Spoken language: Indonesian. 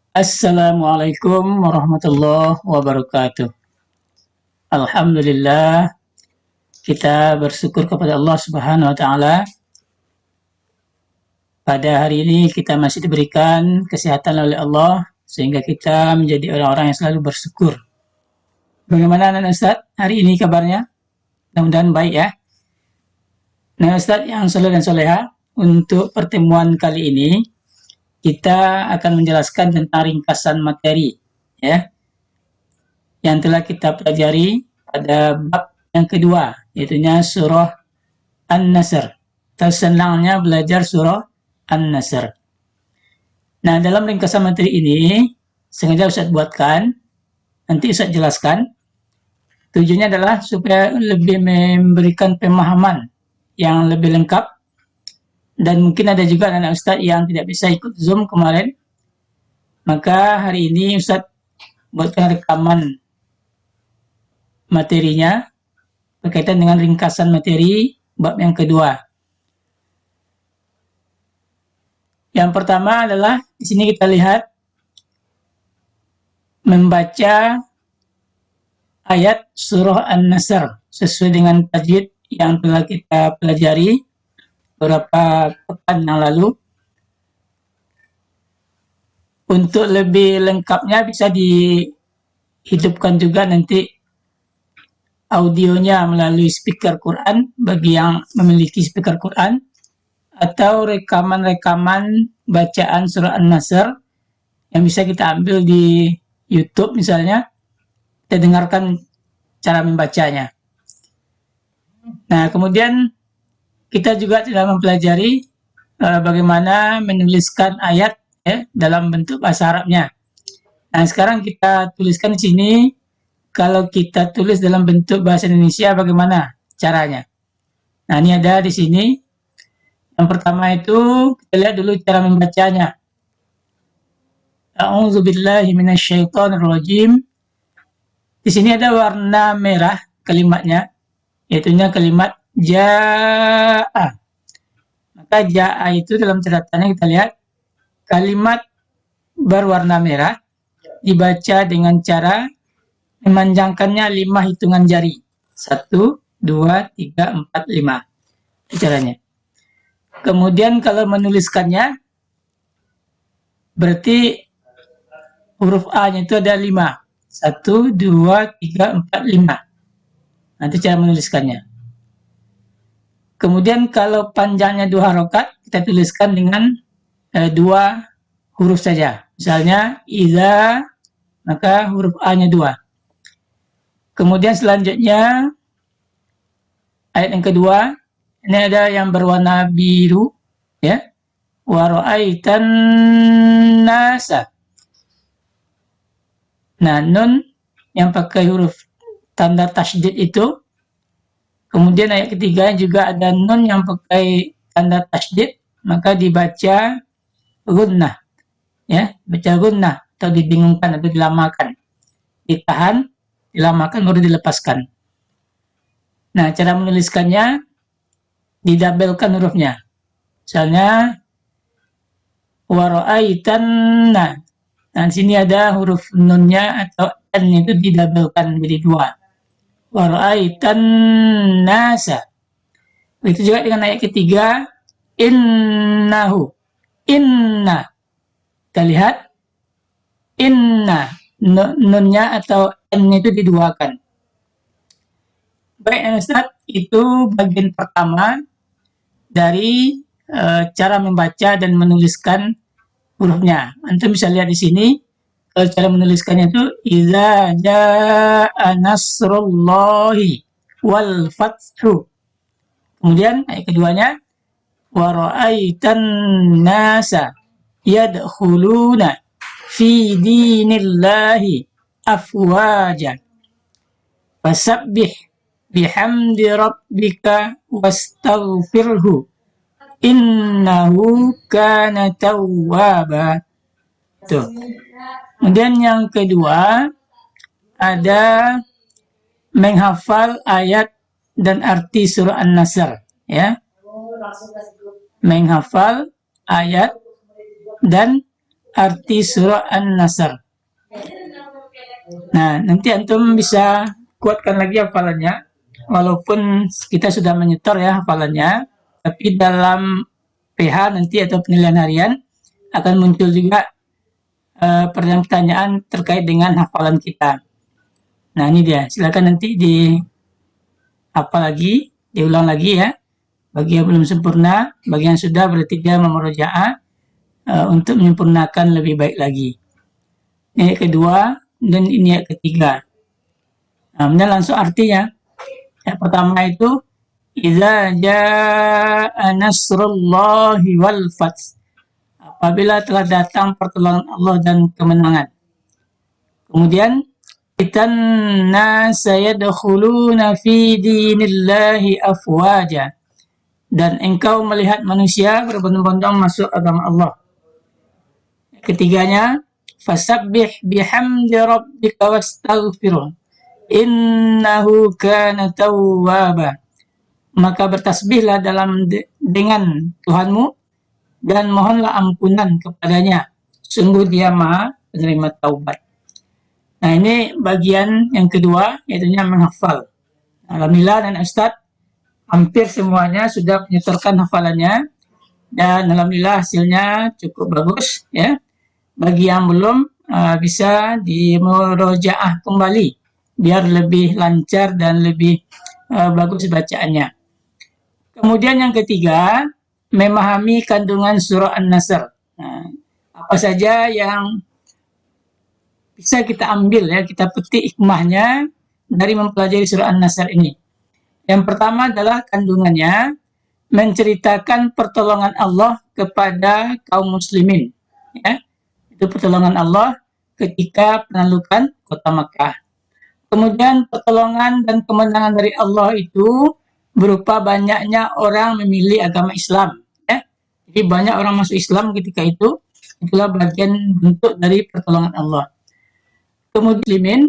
Assalamualaikum warahmatullahi wabarakatuh. Alhamdulillah, kita bersyukur kepada Allah Subhanahu wa taala. Pada hari ini kita masih diberikan kesehatan oleh Allah sehingga kita menjadi orang-orang yang selalu bersyukur. Bagaimana Anak Ustaz hari ini kabarnya? Mudah-mudahan baik ya. Nah Ustaz yang soleh dan soleha, untuk pertemuan kali ini kita akan menjelaskan tentang ringkasan materi ya yang telah kita pelajari pada bab yang kedua, yaitu surah An-Nasr. Tersenangnya belajar surah An-Nasr. Nah, dalam ringkasan materi ini, sengaja Ustaz buatkan, nanti Ustaz jelaskan. Tujuannya adalah supaya lebih memberikan pemahaman yang lebih lengkap, dan mungkin ada juga anak Ustaz yang tidak bisa ikut Zoom kemarin. Maka hari ini Ustaz buatkan rekaman materinya berkaitan dengan ringkasan materi bab yang kedua. Yang pertama adalah di sini kita lihat membaca ayat surah An-Nasr sesuai dengan tajwid yang telah kita pelajari beberapa pekan yang lalu. Untuk lebih lengkapnya bisa dihidupkan juga nanti audionya melalui speaker Quran bagi yang memiliki speaker Quran, atau rekaman-rekaman bacaan surah An-Nasr yang bisa kita ambil di YouTube misalnya, kita dengarkan cara membacanya. Nah, kemudian kita juga telah mempelajari bagaimana menuliskan ayat dalam bentuk bahasa Arabnya. Nah, sekarang kita tuliskan di sini. Kalau kita tulis dalam bentuk bahasa Indonesia, bagaimana caranya? Nah, ini ada di sini. Yang pertama itu, kita lihat dulu cara membacanya. A'udzubillahi minasyaitonirrajim. Di sini ada warna merah kalimatnya, yaitu kalimat ja'a. Maka ja'a itu dalam catatannya kita lihat kalimat berwarna merah dibaca dengan cara memanjangkannya 5 hitungan jari. 1, 2, 3, 4, 5. Itu caranya. Kemudian kalau menuliskannya, berarti huruf A-nya itu ada 5. 1, 2, 3, 4, 5. Nanti cara menuliskannya. Kemudian kalau panjangnya 2 harokat, kita tuliskan dengan 2 huruf saja. Misalnya, iza, maka huruf A-nya 2. Kemudian selanjutnya, ayat yang kedua, ini ada yang berwarna biru, ya. Wa ra'aitan nasa. Nah, nun yang pakai huruf tanda tasydid itu. Kemudian ayat ketiga juga ada nun yang pakai tanda tasydid, maka dibaca gunnah, ya, baca gunnah atau dibingungkan atau dilamakan, ditahan, dilamakan baru dilepaskan. Nah, cara menuliskannya didabelkan hurufnya. Misalnya wa ra'aitanna. Nah, di sini ada huruf nunnya atau n itu didabelkan menjadi 2. Wa ra'aitan nasa. Begitu juga dengan ayat ketiga, innahu. Inna. Kita lihat inna, nunnya atau n itu diduakan. Baik, Ustaz, itu bagian pertama dari cara membaca dan menuliskan hurufnya. Antum bisa lihat di sini, cara menuliskannya itu idza jaa nasrullahi wal fathu. Kemudian ayat keduanya wa ra'aitan nasa yadkhuluna fi dinillahi afwaja fasabbih bihamdi rabbika wastaghfirhu innahu kana tawwaba. Tuh. Kemudian yang kedua ada menghafal ayat dan arti surah An-Nasr, ya. Menghafal ayat dan arti surah An-Nasr. Nah, nanti antum bisa kuatkan lagi hafalannya. Walaupun kita sudah menyetor ya hafalannya, tapi dalam PH nanti atau penilaian harian akan muncul juga pertanyaan terkait dengan hafalan kita. Nah, ini dia. Silakan nanti dihafal lagi, diulang lagi ya. Bagi yang belum sempurna, bagi yang sudah berarti dia memurojaah untuk menyempurnakan lebih baik lagi. Ini yang kedua dan ini yang ketiga. Nah, ini langsung artinya. Yang pertama itu idza jaa nasrullahi wal fath. Apabila telah datang pertolongan Allah dan kemenangan. Kemudian itan nasa yadkhuluna fi dinillahi afwaja. Dan engkau melihat manusia berbondong-bondong masuk agama Allah. Ketiganya, fasabbih bihamdi rabbika wastaghfiruh. Innahu kana tawwaba. Maka bertasbihlah dengan Tuhanmu dan mohonlah ampunan kepadanya. Sungguh dia Maha penerima taubat. Nah, ini bagian yang kedua, yaitu menghafal. Alhamdulillah dan Ustaz hampir semuanya sudah menyetorkan hafalannya dan alhamdulillah hasilnya cukup bagus ya. Bagi yang belum bisa dimurojaah kembali biar lebih lancar dan lebih bagus bacaannya. Kemudian yang ketiga, memahami kandungan surah An-Nasr. Nah, apa saja yang bisa kita ambil ya, kita petik hikmahnya dari mempelajari surah An-Nasr ini. Yang pertama adalah kandungannya menceritakan pertolongan Allah kepada kaum muslimin. Ya. Itu pertolongan Allah ketika penaklukan kota Makkah. Kemudian pertolongan dan kemenangan dari Allah itu berupa banyaknya orang memilih agama Islam. Ya. Jadi banyak orang masuk Islam ketika itu. Itulah bagian bentuk dari pertolongan Allah. Kemudian muslimin